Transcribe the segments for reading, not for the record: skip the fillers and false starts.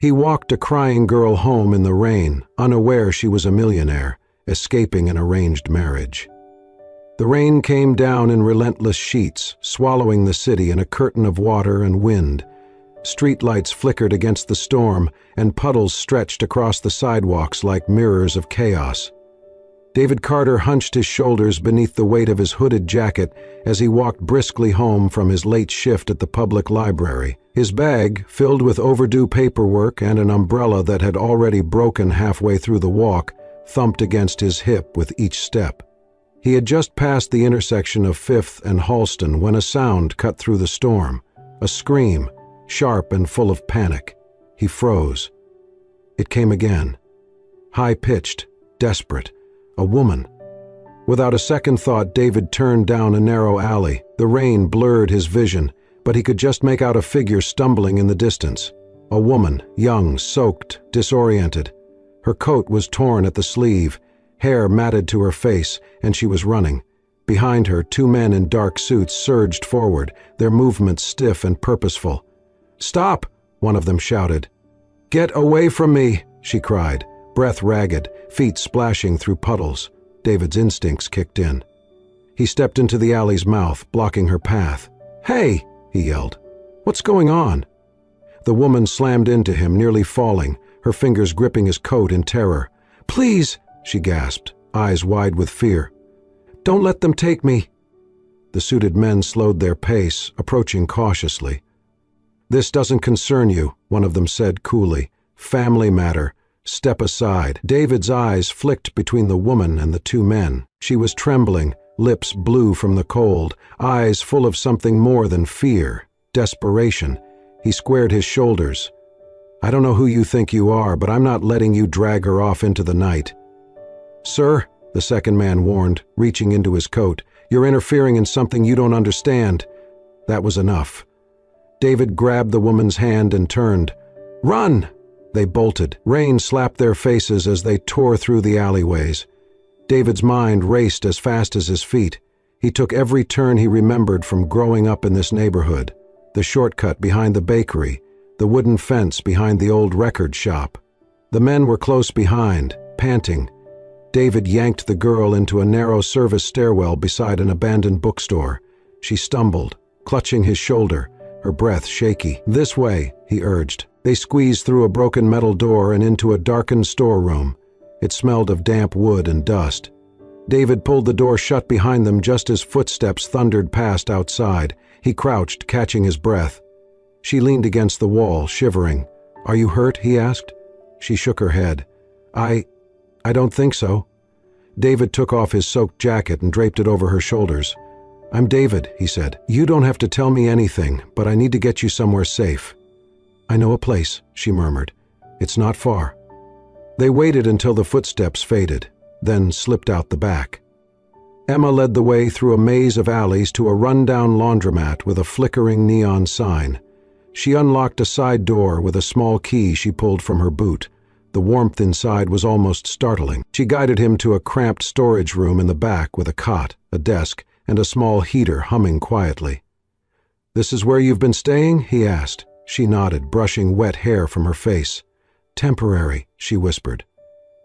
He walked a crying girl home in the rain, unaware she was a millionaire, escaping an arranged marriage. The rain came down in relentless sheets, swallowing the city in a curtain of water and wind. Streetlights flickered against the storm, and puddles stretched across the sidewalks like mirrors of chaos. David Carter hunched his shoulders beneath the weight of his hooded jacket as he walked briskly home from his late shift at the public library. His bag, filled with overdue paperwork and an umbrella that had already broken halfway through the walk, thumped against his hip with each step. He had just passed the intersection of 5th and Halston when a sound cut through the storm. A scream, sharp and full of panic. He froze. It came again. High-pitched, desperate. A woman. Without a second thought, David turned down a narrow alley. The rain blurred his vision, but he could just make out a figure stumbling in the distance. A woman, young, soaked, disoriented. Her coat was torn at the sleeve, hair matted to her face, and she was running. Behind her, 2 men in dark suits surged forward, their movements stiff and purposeful. "Stop!" one of them shouted. "Get away from me!" she cried, breath ragged, feet splashing through puddles. David's instincts kicked in. He stepped into the alley's mouth, blocking her path. "Hey!" he yelled. "What's going on?" The woman slammed into him, nearly falling, her fingers gripping his coat in terror. "Please!" she gasped, eyes wide with fear. "Don't let them take me!" The suited men slowed their pace, approaching cautiously. "This doesn't concern you," one of them said coolly. "Family matter. Step aside." David's eyes flicked between the woman and the 2 men. She was trembling, lips blue from the cold, eyes full of something more than fear, desperation. He squared his shoulders. "I don't know who you think you are, but I'm not letting you drag her off into the night." "Sir," the second man warned, reaching into his coat, "you're interfering in something you don't understand." That was enough. David grabbed the woman's hand and turned. "Run!" They bolted. Rain slapped their faces as they tore through the alleyways. David's mind raced as fast as his feet. He took every turn he remembered from growing up in this neighborhood. The shortcut behind the bakery, the wooden fence behind the old record shop. The men were close behind, panting. David yanked the girl into a narrow service stairwell beside an abandoned bookstore. She stumbled, clutching his shoulder, her breath shaky. "This way," he urged. They squeezed through a broken metal door and into a darkened storeroom. It smelled of damp wood and dust. David pulled the door shut behind them just as footsteps thundered past outside. He crouched, catching his breath. She leaned against the wall, shivering. "Are you hurt?" he asked. She shook her head. I don't think so." David took off his soaked jacket and draped it over her shoulders. "I'm David," he said. "You don't have to tell me anything, but I need to get you somewhere safe." "I know a place," she murmured. "It's not far." They waited until the footsteps faded, then slipped out the back. Emma led the way through a maze of alleys to a run-down laundromat with a flickering neon sign. She unlocked a side door with a small key she pulled from her boot. The warmth inside was almost startling. She guided him to a cramped storage room in the back with a cot, a desk, and a small heater humming quietly. "This is where you've been staying?" he asked. She nodded, brushing wet hair from her face. "Temporary," she whispered.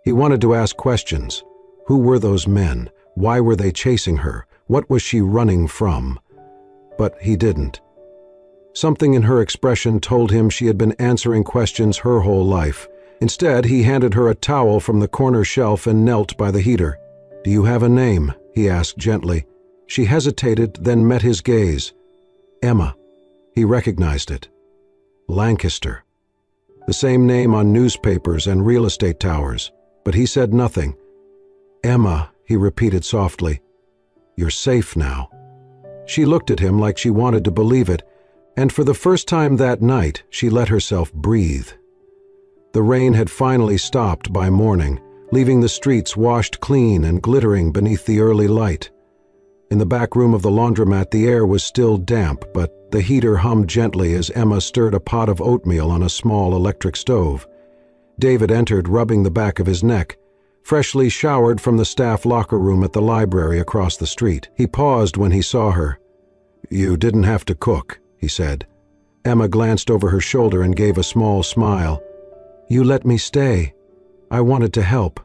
He wanted to ask questions. Who were those men? Why were they chasing her? What was she running from? But he didn't. Something in her expression told him she had been answering questions her whole life. Instead, he handed her a towel from the corner shelf and knelt by the heater. "Do you have a name?" he asked gently. She hesitated, then met his gaze. "Emma." He recognized it. Lancaster. The same name on newspapers and real estate towers, but he said nothing. "Emma," he repeated softly. "You're safe now." She looked at him like she wanted to believe it, and for the first time that night, she let herself breathe. The rain had finally stopped by morning, leaving the streets washed clean and glittering beneath the early light. In the back room of the laundromat, the air was still damp, but the heater hummed gently as Emma stirred a pot of oatmeal on a small electric stove. David entered, rubbing the back of his neck, freshly showered from the staff locker room at the library across the street. He paused when he saw her. "You didn't have to cook," he said. Emma glanced over her shoulder and gave a small smile. You let me stay. I wanted to help."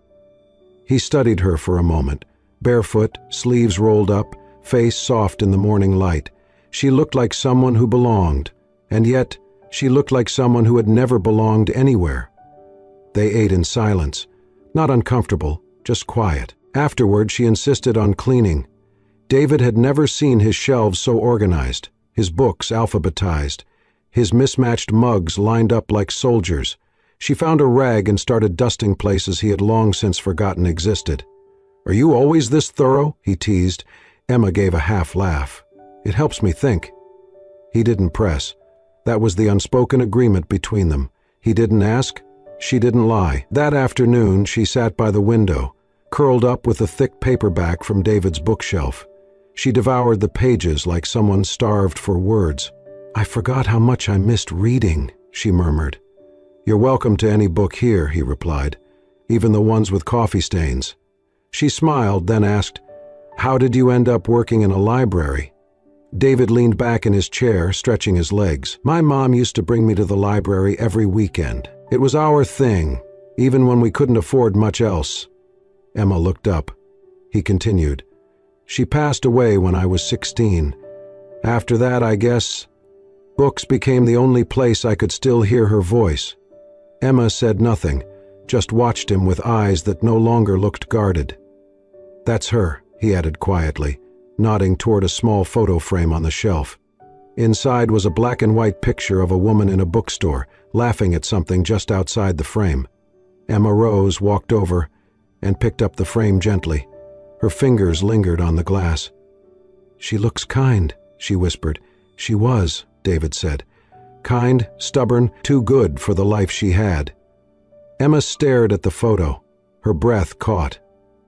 He studied her for a moment, barefoot, sleeves rolled up, face soft in the morning light. She looked like someone who belonged, and yet she looked like someone who had never belonged anywhere. They ate in silence, not uncomfortable, just quiet. Afterward, she insisted on cleaning. David had never seen his shelves so organized, his books alphabetized, his mismatched mugs lined up like soldiers. She found a rag and started dusting places he had long since forgotten existed. "Are you always this thorough?" he teased. Emma gave a half laugh. "It helps me think." He didn't press. That was the unspoken agreement between them. He didn't ask. She didn't lie. That afternoon, she sat by the window, curled up with a thick paperback from David's bookshelf. She devoured the pages like someone starved for words. "I forgot how much I missed reading," she murmured. "You're welcome to any book here," he replied, "even the ones with coffee stains." She smiled, then asked, "How did you end up working in a library?" David leaned back in his chair, stretching his legs. "My mom used to bring me to the library every weekend. It was our thing, even when we couldn't afford much else." Emma looked up. He continued, "She passed away when I was 16. After that, I guess, books became the only place I could still hear her voice." Emma said nothing, just watched him with eyes that no longer looked guarded. "That's her," he added quietly, nodding toward a small photo frame on the shelf. Inside was a black and white picture of a woman in a bookstore, laughing at something just outside the frame. Emma rose, walked over, and picked up the frame gently. Her fingers lingered on the glass. "She looks kind," she whispered. "She was," David said. "Kind, stubborn, too good for the life she had." Emma stared at the photo. Her breath caught.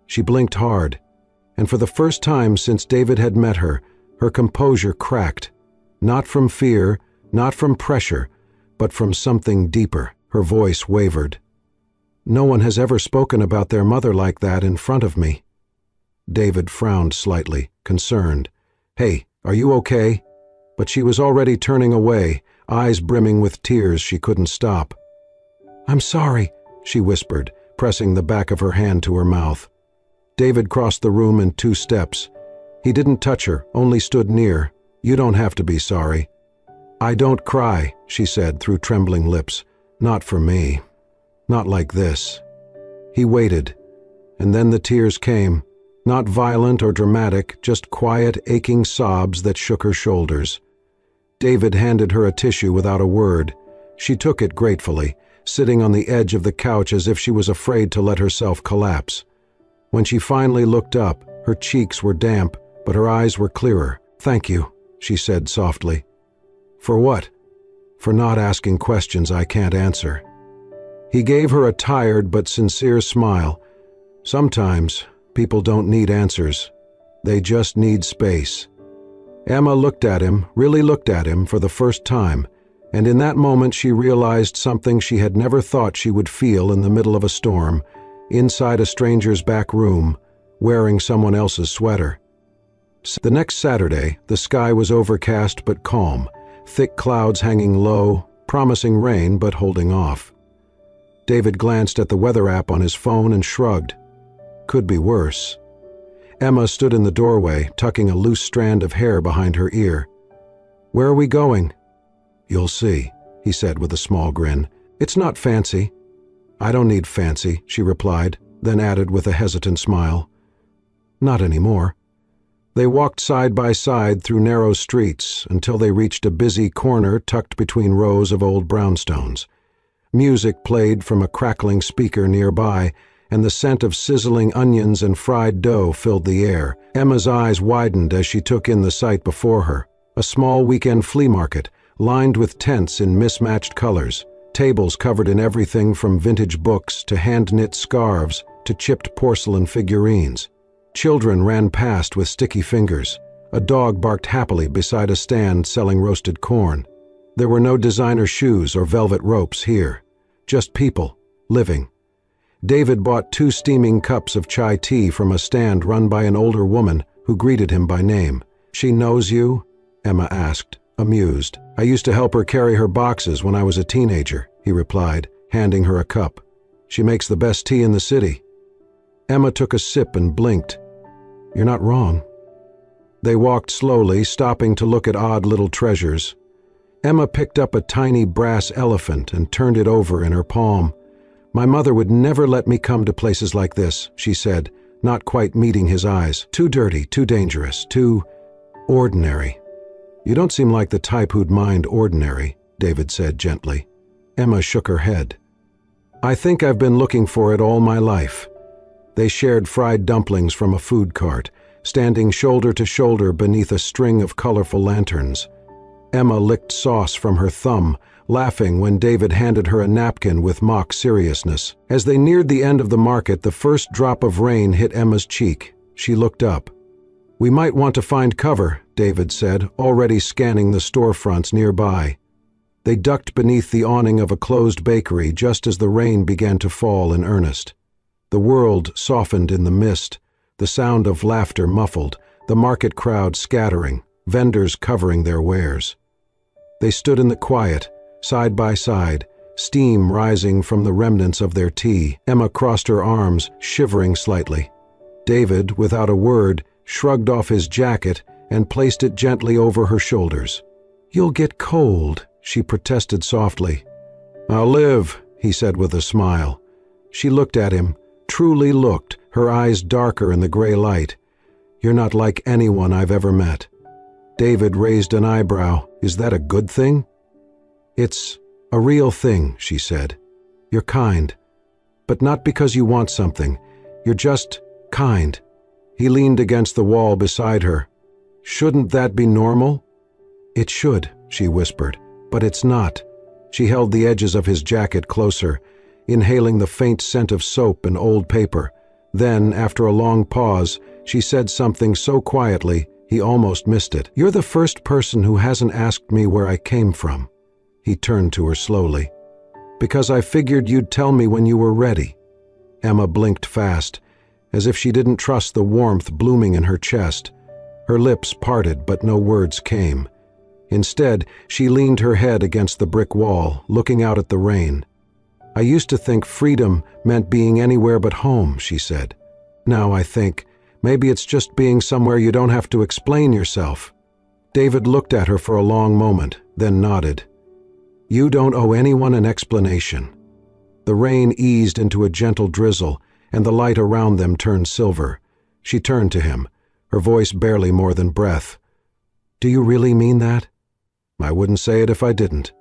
She blinked hard, and for the first time since David had met her, her composure cracked. Not from fear, not from pressure, but from something deeper. Her voice wavered. "No one has ever spoken about their mother like that in front of me." David frowned slightly, concerned. "Hey, are you okay?" But she was already turning away, eyes brimming with tears she couldn't stop. "I'm sorry," she whispered, pressing the back of her hand to her mouth. David crossed the room in 2 steps. He didn't touch her, only stood near. "You don't have to be sorry." "I don't cry," she said through trembling lips. "Not for me. Not like this." He waited, and then the tears came. Not violent or dramatic, just quiet, aching sobs that shook her shoulders. David handed her a tissue without a word. She took it gratefully, sitting on the edge of the couch as if she was afraid to let herself collapse. When she finally looked up, her cheeks were damp, but her eyes were clearer. "Thank you," she said softly. "For what?" "For not asking questions I can't answer." He gave her a tired but sincere smile. "Sometimes people don't need answers. They just need space." Emma looked at him, really looked at him for the first time, and in that moment she realized something she had never thought she would feel in the middle of a storm, inside a stranger's back room, wearing someone else's sweater. The next Saturday, the sky was overcast but calm, thick clouds hanging low, promising rain but holding off. David glanced at the weather app on his phone and shrugged. Could be worse. Emma stood in the doorway, tucking a loose strand of hair behind her ear. "Where are we going?" "You'll see," he said with a small grin. "It's not fancy." "I don't need fancy," she replied, then added with a hesitant smile. "Not anymore." They walked side by side through narrow streets until they reached a busy corner tucked between rows of old brownstones. Music played from a crackling speaker nearby, and the scent of sizzling onions and fried dough filled the air. Emma's eyes widened as she took in the sight before her. A small weekend flea market, lined with tents in mismatched colors, tables covered in everything from vintage books to hand-knit scarves to chipped porcelain figurines. Children ran past with sticky fingers. A dog barked happily beside a stand selling roasted corn. There were no designer shoes or velvet ropes here. Just people, living. David bought 2 steaming cups of chai tea from a stand run by an older woman who greeted him by name. "She knows you?" Emma asked, amused. "I used to help her carry her boxes when I was a teenager," he replied, handing her a cup. "She makes the best tea in the city." Emma took a sip and blinked. "You're not wrong." They walked slowly, stopping to look at odd little treasures. Emma picked up a tiny brass elephant and turned it over in her palm. "My mother would never let me come to places like this," she said, not quite meeting his eyes. "Too dirty, too dangerous, too ordinary." "You don't seem like the type who'd mind ordinary," David said gently. Emma shook her head. "I think I've been looking for it all my life." They shared fried dumplings from a food cart, standing shoulder to shoulder beneath a string of colorful lanterns. Emma licked sauce from her thumb, laughing when David handed her a napkin with mock seriousness. As they neared the end of the market, the first drop of rain hit Emma's cheek. She looked up. "We might want to find cover," David said, already scanning the storefronts nearby. They ducked beneath the awning of a closed bakery just as the rain began to fall in earnest. The world softened in the mist, the sound of laughter muffled, the market crowd scattering, vendors covering their wares. They stood in the quiet, side by side, steam rising from the remnants of their tea. Emma crossed her arms, shivering slightly. David, without a word, shrugged off his jacket and placed it gently over her shoulders. "You'll get cold," she protested softly. "I'll live," he said with a smile. She looked at him, truly looked, her eyes darker in the gray light. "You're not like anyone I've ever met." David raised an eyebrow. "Is that a good thing?" "It's a real thing," she said. "You're kind. But not because you want something. You're just kind." He leaned against the wall beside her. "Shouldn't that be normal?" "It should," she whispered, "but it's not." She held the edges of his jacket closer, inhaling the faint scent of soap and old paper. Then, after a long pause, she said something so quietly he almost missed it. "You're the first person who hasn't asked me where I came from." He turned to her slowly. "Because I figured you'd tell me when you were ready." Emma blinked fast, as if she didn't trust the warmth blooming in her chest. Her lips parted, but no words came. Instead, she leaned her head against the brick wall, looking out at the rain. "I used to think freedom meant being anywhere but home," she said. "Now I think maybe it's just being somewhere you don't have to explain yourself." David looked at her for a long moment, then nodded. "You don't owe anyone an explanation." The rain eased into a gentle drizzle, and the light around them turned silver. She turned to him, her voice barely more than breath. "Do you really mean that?" "I wouldn't say it if I didn't."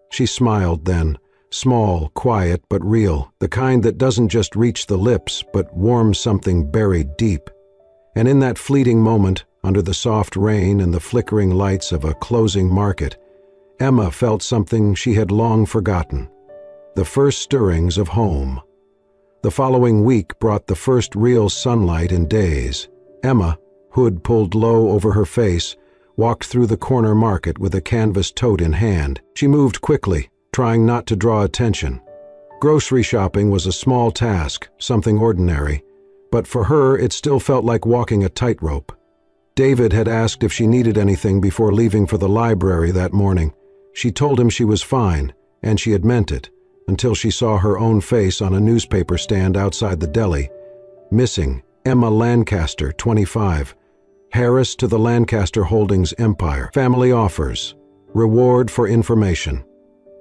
She smiled then, small, quiet, but real, the kind that doesn't just reach the lips, but warms something buried deep. And in that fleeting moment, under the soft rain and the flickering lights of a closing market, Emma felt something she had long forgotten. The first stirrings of home. The following week brought the first real sunlight in days. Emma, hood pulled low over her face, walked through the corner market with a canvas tote in hand. She moved quickly, trying not to draw attention. Grocery shopping was a small task, something ordinary, but for her it still felt like walking a tightrope. David had asked if she needed anything before leaving for the library that morning. She told him she was fine, and she had meant it, until she saw her own face on a newspaper stand outside the deli. Missing, Emma Lancaster, 25. Heiress to the Lancaster Holdings empire. Family offers. Reward for information.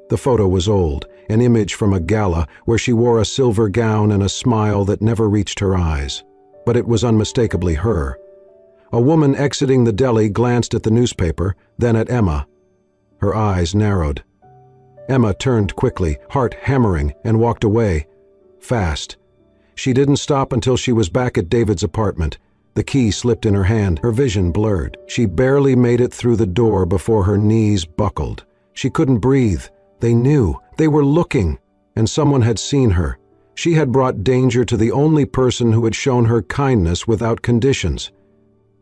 The photo was old, an image from a gala where she wore a silver gown and a smile that never reached her eyes. But it was unmistakably her. A woman exiting the deli glanced at the newspaper, then at Emma. Her eyes narrowed. Emma turned quickly, heart hammering, and walked away. Fast. She didn't stop until she was back at David's apartment. The key slipped in her hand, her vision blurred. She barely made it through the door before her knees buckled. She couldn't breathe. They knew. They were looking. And someone had seen her. She had brought danger to the only person who had shown her kindness without conditions.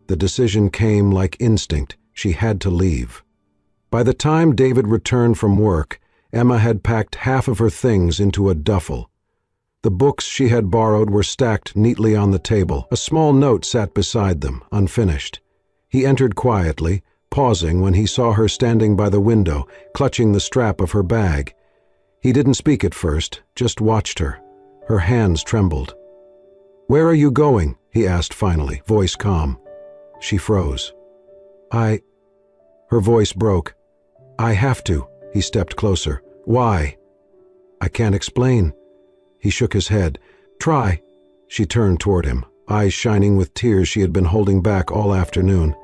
The decision came like instinct. She had to leave. By the time David returned from work, Emma had packed half of her things into a duffel. The books she had borrowed were stacked neatly on the table. A small note sat beside them, unfinished. He entered quietly, pausing when he saw her standing by the window, clutching the strap of her bag. He didn't speak at first, just watched her. Her hands trembled. "Where are you going?" he asked finally, voice calm. She froze. Her voice broke. "I have to." He stepped closer. "Why?" "I can't explain." He shook his head. "Try." She turned toward him, eyes shining with tears she had been holding back all afternoon.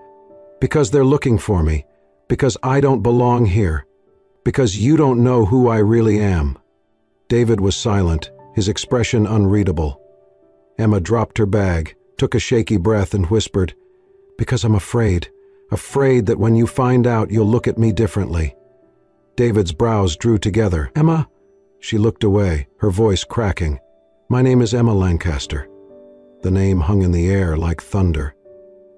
"Because they're looking for me. Because I don't belong here. Because you don't know who I really am." David was silent, his expression unreadable. Emma dropped her bag, took a shaky breath and whispered, "Because I'm afraid that when you find out you'll look at me differently." David's brows drew together. "Emma?" She looked away, her voice cracking. "My name is Emma Lancaster." The name hung in the air like thunder.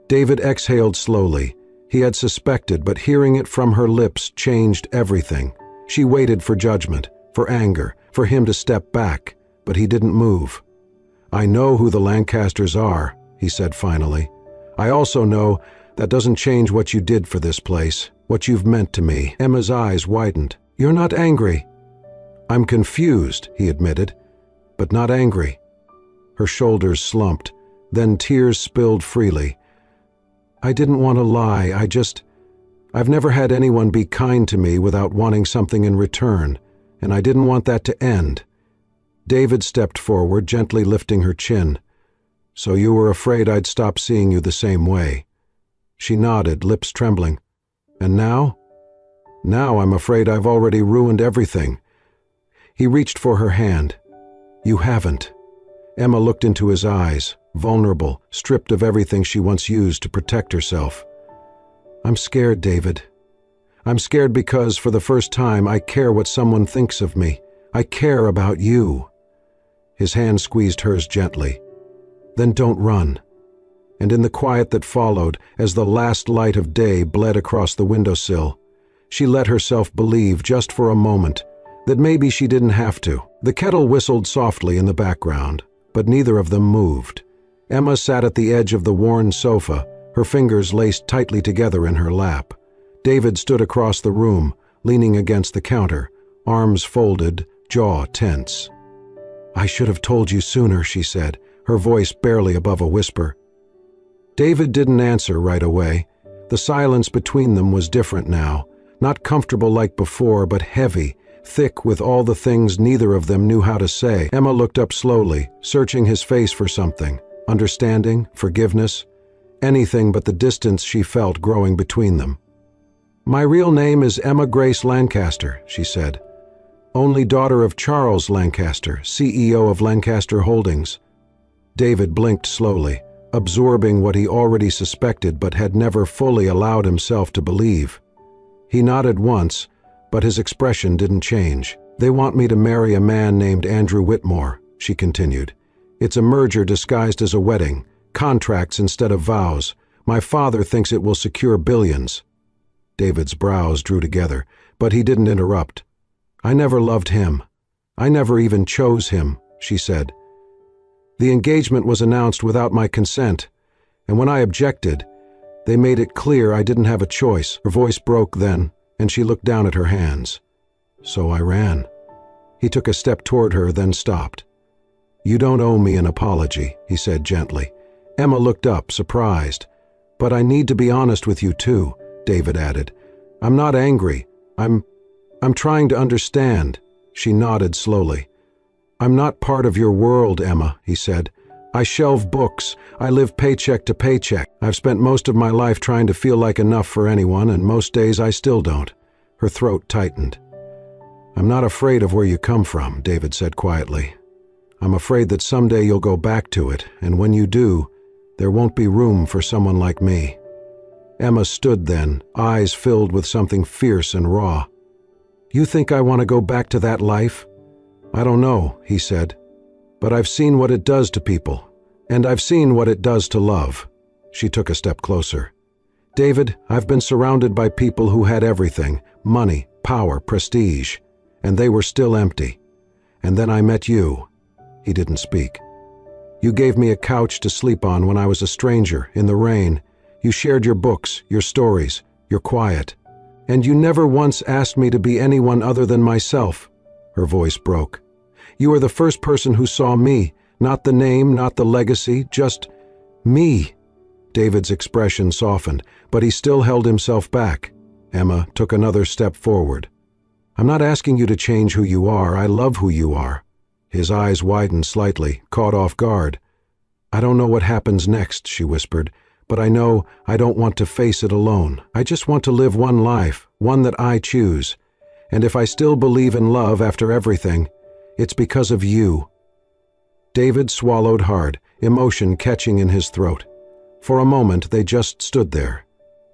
David exhaled slowly. He had suspected, but hearing it from her lips changed everything. She waited for judgment, for anger, for him to step back, but he didn't move. "I know who the Lancasters are," he said finally. "I also know that doesn't change what you did for this place, what you've meant to me." Emma's eyes widened. "You're not angry." "I'm confused," he admitted, "but not angry." Her shoulders slumped, then tears spilled freely. "I didn't want to lie, I've never had anyone be kind to me without wanting something in return, and I didn't want that to end." David stepped forward, gently lifting her chin. "So you were afraid I'd stop seeing you the same way." She nodded, lips trembling. "And now?" "Now I'm afraid I've already ruined everything." He reached for her hand. "You haven't." Emma looked into his eyes, vulnerable, stripped of everything she once used to protect herself. "I'm scared, David. I'm scared because, for the first time, I care what someone thinks of me. I care about you." His hand squeezed hers gently. "Then don't run." And in the quiet that followed, as the last light of day bled across the windowsill, she let herself believe, just for a moment, that maybe she didn't have to. The kettle whistled softly in the background, but neither of them moved. Emma sat at the edge of the worn sofa, her fingers laced tightly together in her lap. David stood across the room, leaning against the counter, arms folded, jaw tense. "I should have told you sooner," she said, her voice barely above a whisper. David didn't answer right away. The silence between them was different now, not comfortable like before, but heavy, thick with all the things neither of them knew how to say. Emma looked up slowly, searching his face for something, understanding, forgiveness, anything but the distance she felt growing between them. "My real name is Emma Grace Lancaster," she said. "Only daughter of Charles Lancaster, CEO of Lancaster Holdings." David blinked slowly, absorbing what he already suspected but had never fully allowed himself to believe. He nodded once, but his expression didn't change. "They want me to marry a man named Andrew Whitmore," she continued. "It's a merger disguised as a wedding, contracts instead of vows. My father thinks it will secure billions." David's brows drew together, but he didn't interrupt. "I never loved him. I never even chose him," she said. "The engagement was announced without my consent, and when I objected, they made it clear I didn't have a choice." Her voice broke then, and she looked down at her hands. "So I ran." He took a step toward her, then stopped. "You don't owe me an apology," he said gently. Emma looked up, surprised. "But I need to be honest with you too," David added. "I'm not angry. I'm trying to understand." She nodded slowly. "I'm not part of your world, Emma," he said. "I shelve books. I live paycheck to paycheck. I've spent most of my life trying to feel like enough for anyone, and most days I still don't." Her throat tightened. "I'm not afraid of where you come from," David said quietly. "I'm afraid that someday you'll go back to it, and when you do, there won't be room for someone like me." Emma stood then, eyes filled with something fierce and raw. "You think I want to go back to that life?" "I don't know," he said. "But I've seen what it does to people, and I've seen what it does to love." She took a step closer. "David, I've been surrounded by people who had everything, money, power, prestige, and they were still empty. And then I met you." He didn't speak. "You gave me a couch to sleep on when I was a stranger, in the rain. You shared your books, your stories, your quiet. And you never once asked me to be anyone other than myself." Her voice broke. "You are the first person who saw me. Not the name, not the legacy, just me." David's expression softened, but he still held himself back. Emma took another step forward. "I'm not asking you to change who you are. I love who you are." His eyes widened slightly, caught off guard. "I don't know what happens next," she whispered, "but I know I don't want to face it alone. I just want to live one life, one that I choose. And if I still believe in love after everything, it's because of you." David swallowed hard, emotion catching in his throat. For a moment they just stood there.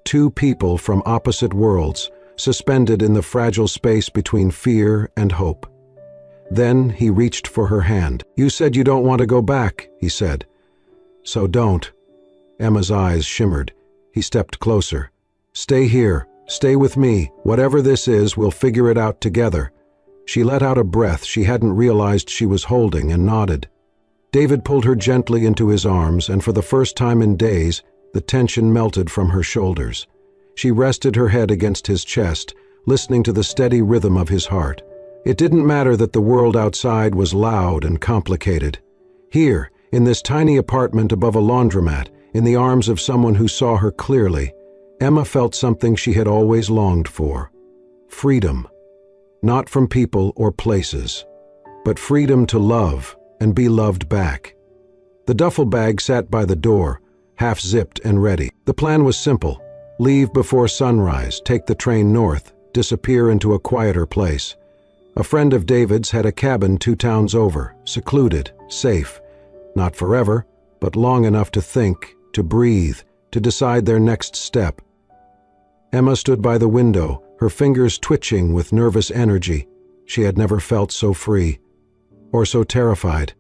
Two people from opposite worlds, suspended in the fragile space between fear and hope. Then he reached for her hand. "You said you don't want to go back," he said. "So don't." Emma's eyes shimmered. He stepped closer. "Stay here. Stay with me. Whatever this is, we'll figure it out together." She let out a breath she hadn't realized she was holding and nodded. David pulled her gently into his arms, and for the first time in days, the tension melted from her shoulders. She rested her head against his chest, listening to the steady rhythm of his heart. It didn't matter that the world outside was loud and complicated. Here, in this tiny apartment above a laundromat, in the arms of someone who saw her clearly, Emma felt something she had always longed for. Freedom. Not from people or places, but freedom to love and be loved back. The duffel bag sat by the door, half-zipped and ready. The plan was simple. Leave before sunrise, take the train north, disappear into a quieter place. A friend of David's had a cabin 2 towns over, secluded, safe. Not forever, but long enough to think, to breathe, to decide their next step. Emma stood by the window, her fingers twitching with nervous energy. She had never felt so free, or so terrified.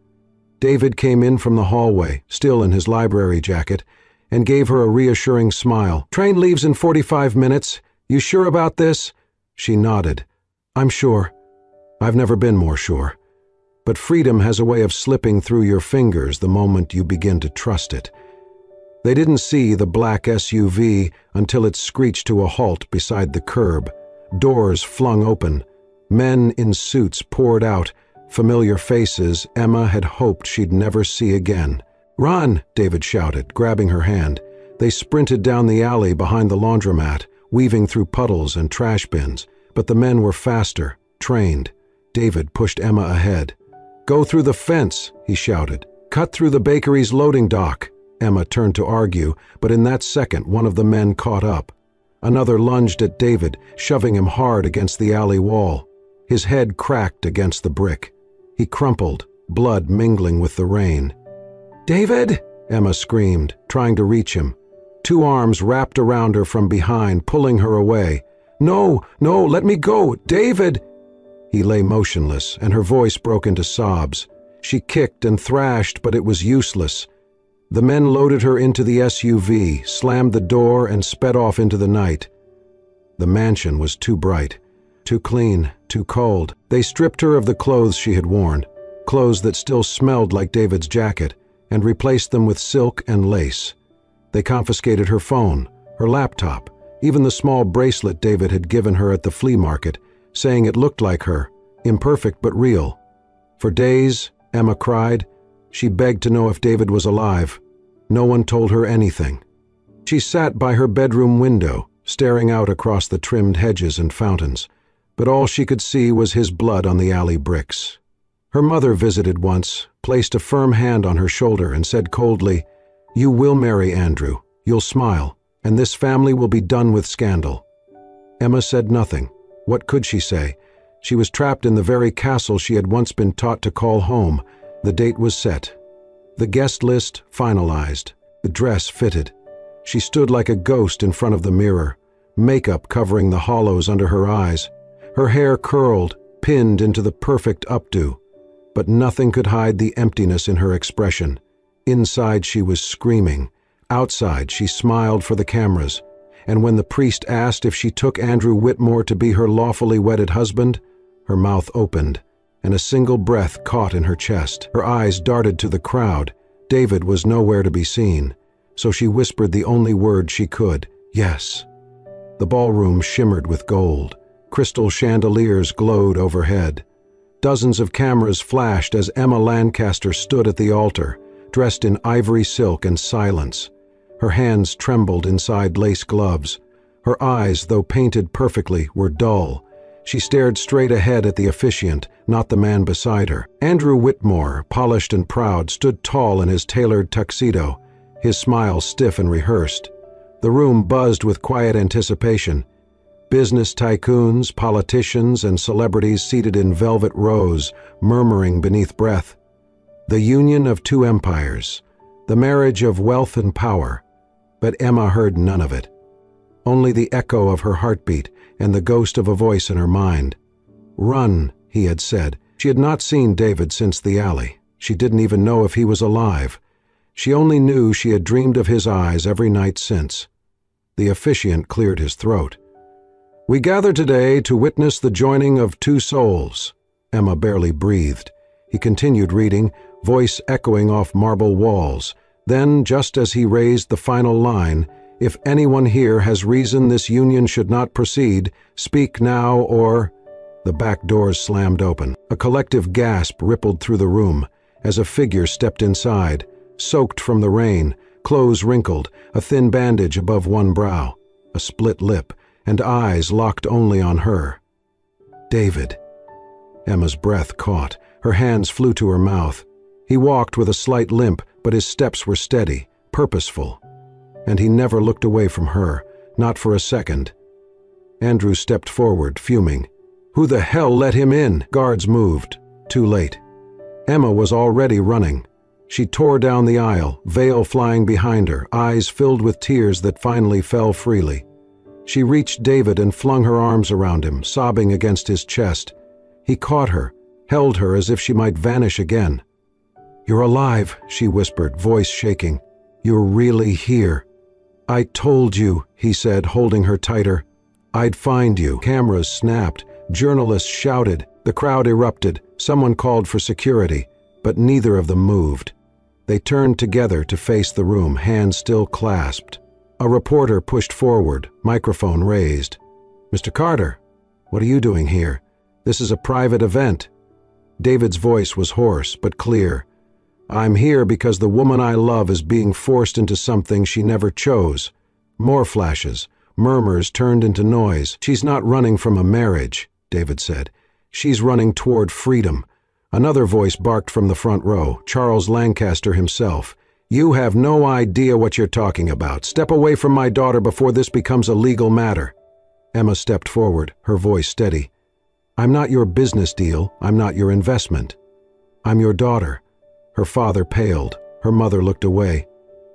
David came in from the hallway, still in his library jacket, and gave her a reassuring smile. "Train leaves in 45 minutes. You sure about this?" She nodded. "I'm sure. I've never been more sure. But freedom has a way of slipping through your fingers the moment you begin to trust it." They didn't see the black SUV until it screeched to a halt beside the curb. Doors flung open. Men in suits poured out, familiar faces Emma had hoped she'd never see again. "Run!" David shouted, grabbing her hand. They sprinted down the alley behind the laundromat, weaving through puddles and trash bins. But the men were faster, trained. David pushed Emma ahead. "Go through the fence," he shouted. "Cut through the bakery's loading dock." Emma turned to argue, but in that second one of the men caught up. Another lunged at David, shoving him hard against the alley wall. His head cracked against the brick. He crumpled, blood mingling with the rain. "David!" Emma screamed, trying to reach him. 2 arms wrapped around her from behind, pulling her away. "No, no, let me go! David!" He lay motionless, and her voice broke into sobs. She kicked and thrashed, but it was useless. The men loaded her into the SUV, slammed the door, and sped off into the night. The mansion was too bright, too clean, too cold. They stripped her of the clothes she had worn, clothes that still smelled like David's jacket, and replaced them with silk and lace. They confiscated her phone, her laptop, even the small bracelet David had given her at the flea market, saying it looked like her, imperfect but real. For days, Emma cried. She begged to know if David was alive. No one told her anything. She sat by her bedroom window, staring out across the trimmed hedges and fountains, but all she could see was his blood on the alley bricks. Her mother visited once, placed a firm hand on her shoulder and said coldly, "You will marry Andrew. You'll smile, and this family will be done with scandal." Emma said nothing. What could she say? She was trapped in the very castle she had once been taught to call home. The date was set. The guest list finalized. The dress fitted. She stood like a ghost in front of the mirror, makeup covering the hollows under her eyes. Her hair curled, pinned into the perfect updo. But nothing could hide the emptiness in her expression. Inside she was screaming. Outside she smiled for the cameras. And when the priest asked if she took Andrew Whitmore to be her lawfully wedded husband, her mouth opened, and a single breath caught in her chest. Her eyes darted to the crowd. David was nowhere to be seen, so she whispered the only word she could, "Yes." The ballroom shimmered with gold. Crystal chandeliers glowed overhead. Dozens of cameras flashed as Emma Lancaster stood at the altar, dressed in ivory silk and silence. Her hands trembled inside lace gloves. Her eyes, though painted perfectly, were dull. She stared straight ahead at the officiant, not the man beside her. Andrew Whitmore, polished and proud, stood tall in his tailored tuxedo, his smile stiff and rehearsed. The room buzzed with quiet anticipation. Business tycoons, politicians, and celebrities seated in velvet rows, murmuring beneath breath. The union of two empires, the marriage of wealth and power. But Emma heard none of it. Only the echo of her heartbeat and the ghost of a voice in her mind. "Run," he had said. She had not seen David since the alley. She didn't even know if he was alive. She only knew she had dreamed of his eyes every night since. The officiant cleared his throat. "We gather today to witness the joining of two souls." Emma barely breathed. He continued reading, voice echoing off marble walls. Then, just as he raised the final line, "If anyone here has reason this union should not proceed, speak now or—" The back doors slammed open. A collective gasp rippled through the room as a figure stepped inside, soaked from the rain, clothes wrinkled, a thin bandage above one brow, a split lip, and eyes locked only on her. David. Emma's breath caught. Her hands flew to her mouth. He walked with a slight limp, but his steps were steady, purposeful. And he never looked away from her, not for a second. Andrew stepped forward, fuming. "Who the hell let him in?" Guards moved. Too late. Emma was already running. She tore down the aisle, veil flying behind her, eyes filled with tears that finally fell freely. She reached David and flung her arms around him, sobbing against his chest. He caught her, held her as if she might vanish again. "You're alive," she whispered, voice shaking. "You're really here." "I told you," he said, holding her tighter. "I'd find you." Cameras snapped. Journalists shouted. The crowd erupted. Someone called for security, but neither of them moved. They turned together to face the room, hands still clasped. A reporter pushed forward, microphone raised. "Mr. Carter, what are you doing here? This is a private event." David's voice was hoarse but clear. "I'm here because the woman I love is being forced into something she never chose." More flashes. Murmurs turned into noise. "She's not running from a marriage," David said. "She's running toward freedom." Another voice barked from the front row, Charles Lancaster himself. "You have no idea what you're talking about. Step away from my daughter before this becomes a legal matter." Emma stepped forward, her voice steady. "I'm not your business deal. I'm not your investment. I'm your daughter." Her father paled. Her mother looked away.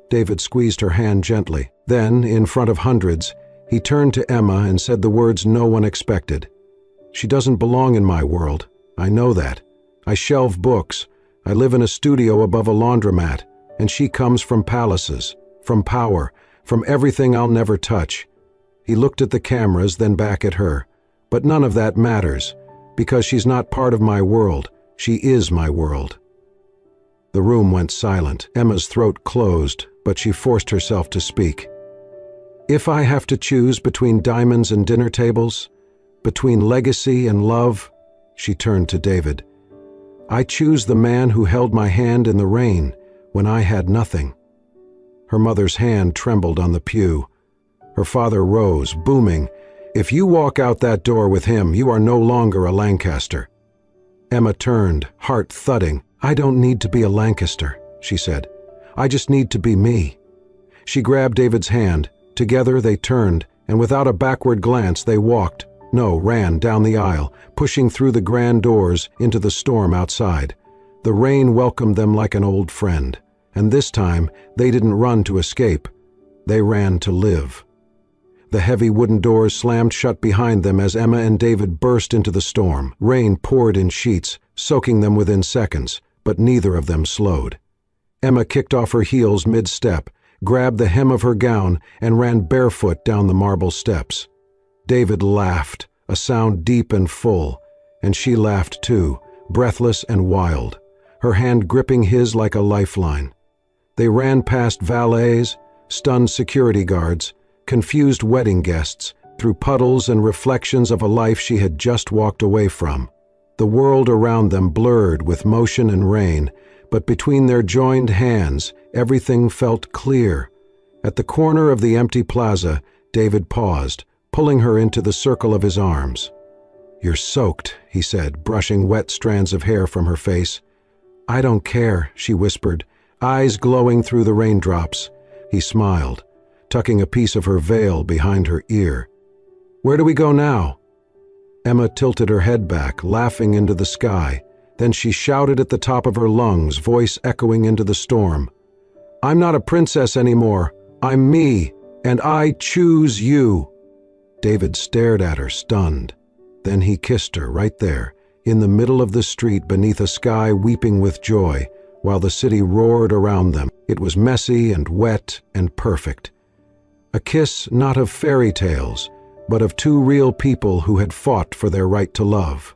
David squeezed her hand gently. Then, in front of hundreds, he turned to Emma and said the words no one expected. "She doesn't belong in my world. I know that. I shelve books. I live in a studio above a laundromat. And she comes from palaces, from power, from everything I'll never touch." He looked at the cameras, then back at her. "But none of that matters, because she's not part of my world. She is my world." The room went silent. Emma's throat closed, but she forced herself to speak. "If I have to choose between diamonds and dinner tables, between legacy and love," she turned to David, "I choose the man who held my hand in the rain when I had nothing." Her mother's hand trembled on the pew. Her father rose, booming, "If you walk out that door with him, you are no longer a Lancaster." Emma turned, heart thudding. "I don't need to be a Lancaster," she said. "I just need to be me." She grabbed David's hand. Together they turned, and without a backward glance they walked, ran down the aisle, pushing through the grand doors into the storm outside. The rain welcomed them like an old friend, and this time they didn't run to escape. They ran to live. The heavy wooden doors slammed shut behind them as Emma and David burst into the storm. Rain poured in sheets, soaking them within seconds, but neither of them slowed. Emma kicked off her heels mid-step, grabbed the hem of her gown, and ran barefoot down the marble steps. David laughed, a sound deep and full, and she laughed too, breathless and wild, her hand gripping his like a lifeline. They ran past valets, stunned security guards, confused wedding guests, through puddles and reflections of a life she had just walked away from. the world around them blurred with motion and rain, but between their joined hands, everything felt clear. At the corner of the empty plaza, David paused, pulling her into the circle of his arms. "You're soaked," he said, brushing wet strands of hair from her face. "I don't care," she whispered, eyes glowing through the raindrops. He smiled, tucking a piece of her veil behind her ear. "Where do we go now?" Emma tilted her head back, laughing into the sky. Then she shouted at the top of her lungs, voice echoing into the storm. "I'm not a princess anymore. I'm me, and I choose you." David stared at her, stunned. Then he kissed her right there, in the middle of the street beneath a sky weeping with joy, while the city roared around them. It was messy and wet and perfect. A kiss not of fairy tales, but of two real people who had fought for their right to love.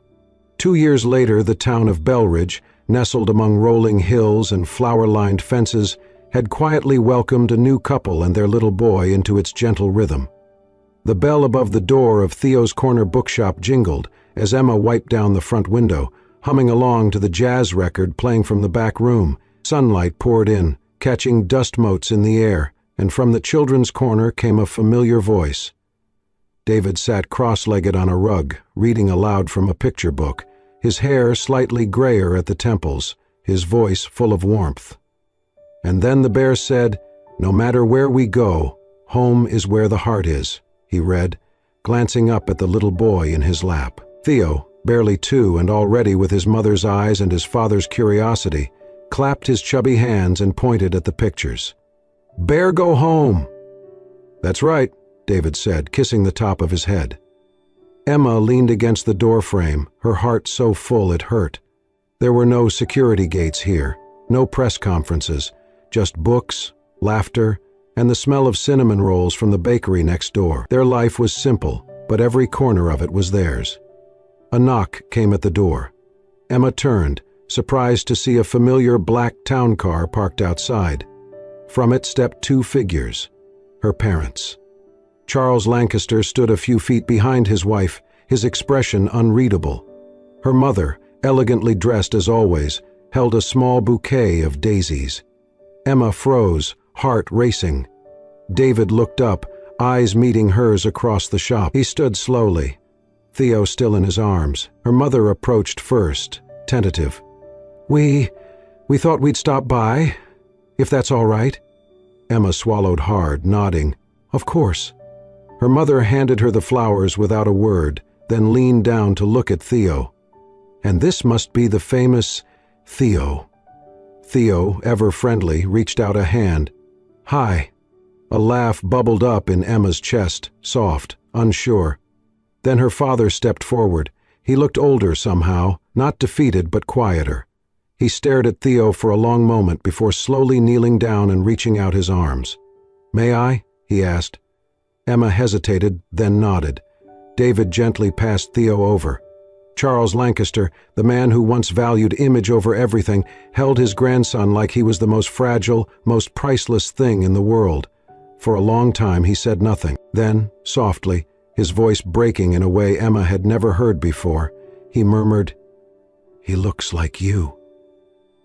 2 years later, the town of Belridge, nestled among rolling hills and flower-lined fences, had quietly welcomed a new couple and their little boy into its gentle rhythm. The bell above the door of Theo's corner bookshop jingled as Emma wiped down the front window, humming along to the jazz record playing from the back room. Sunlight poured in, catching dust motes in the air, and from the children's corner came a familiar voice. David sat cross-legged on a rug, reading aloud from a picture book, his hair slightly grayer at the temples, his voice full of warmth. "And then the bear said, 'No matter where we go, home is where the heart is,'" he read, glancing up at the little boy in his lap. Theo, barely 2 and already with his mother's eyes and his father's curiosity, clapped his chubby hands and pointed at the pictures. "Bear, go home!" "That's right," David said, kissing the top of his head. Emma leaned against the doorframe, her heart so full it hurt. There were no security gates here, no press conferences, just books, laughter, and the smell of cinnamon rolls from the bakery next door. Their life was simple, but every corner of it was theirs. A knock came at the door. Emma turned, surprised to see a familiar black town car parked outside. From it stepped 2 figures, her parents. Charles Lancaster stood a few feet behind his wife, his expression unreadable. Her mother, elegantly dressed as always, held a small bouquet of daisies. Emma froze, heart racing. David looked up, eyes meeting hers across the shop. He stood slowly, Theo still in his arms. Her mother approached first, tentative. We thought we'd stop by, if that's all right." Emma swallowed hard, nodding. "Of course." Her mother handed her the flowers without a word, then leaned down to look at Theo. "And this must be the famous Theo." Theo, ever friendly, reached out a hand. "Hi." A laugh bubbled up in Emma's chest, soft, unsure. Then her father stepped forward. He looked older somehow, not defeated but quieter. He stared at Theo for a long moment before slowly kneeling down and reaching out his arms. "May I?" he asked. Emma hesitated, then nodded. David gently passed Theo over. Charles Lancaster, the man who once valued image over everything, held his grandson like he was the most fragile, most priceless thing in the world. For a long time he said nothing. Then, softly, his voice breaking in a way Emma had never heard before, he murmured, "He looks like you."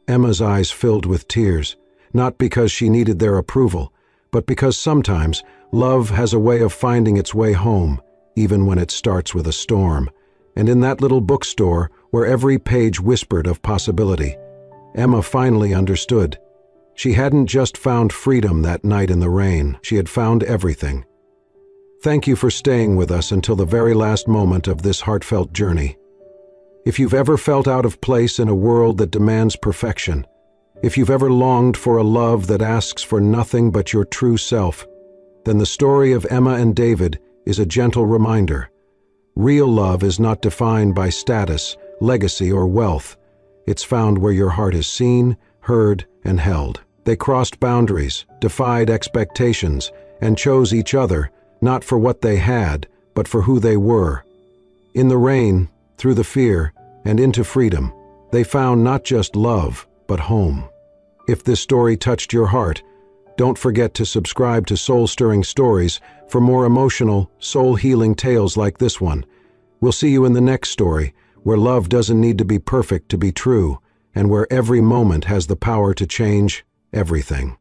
Emma's eyes filled with tears, not because she needed their approval, but because sometimes love has a way of finding its way home, even when it starts with a storm. And in that little bookstore, where every page whispered of possibility, Emma finally understood. She hadn't just found freedom that night in the rain, she had found everything. Thank you for staying with us until the very last moment of this heartfelt journey. If you've ever felt out of place in a world that demands perfection, if you've ever longed for a love that asks for nothing but your true self, then the story of Emma and David is a gentle reminder. Real love is not defined by status, legacy, or wealth. It's found where your heart is seen, heard, and held. They crossed boundaries, defied expectations, and chose each other, not for what they had, but for who they were. In the rain, through the fear, and into freedom, they found not just love, but home. If this story touched your heart, don't forget to subscribe to Soul-Stirring Stories for more emotional, soul-healing tales like this one. We'll see you in the next story, where love doesn't need to be perfect to be true, and where every moment has the power to change everything.